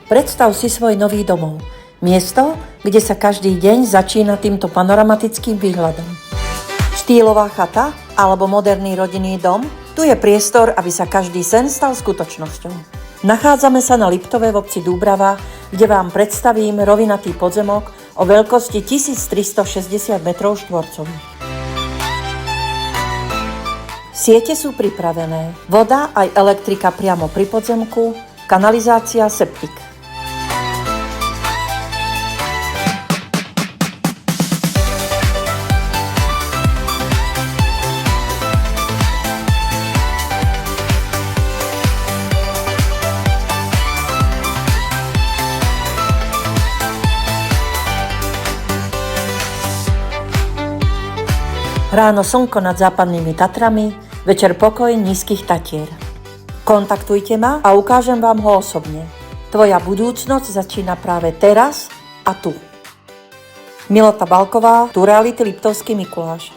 Predstav si svoj nový domov. Miesto, kde sa každý deň začína týmto panoramatickým výhľadom. Štýlová chata alebo moderný rodinný dom? Tu je priestor, aby sa každý sen stal skutočnosťou. Nachádzame sa na Liptove v obci Dúbrava, kde vám predstavím rovinatý podzemok o veľkosti 1360 m². Siete sú pripravené. Voda aj elektrika priamo pri podzemku, kanalizácia, septik. Ráno slnko nad západnými Tatrami, večer pokoj nízkych Tatier. Kontaktujte ma a ukážem vám ho osobne. Tvoja budúcnosť začína práve teraz a tu. Milota Balková, tu reality Liptovský Mikuláš.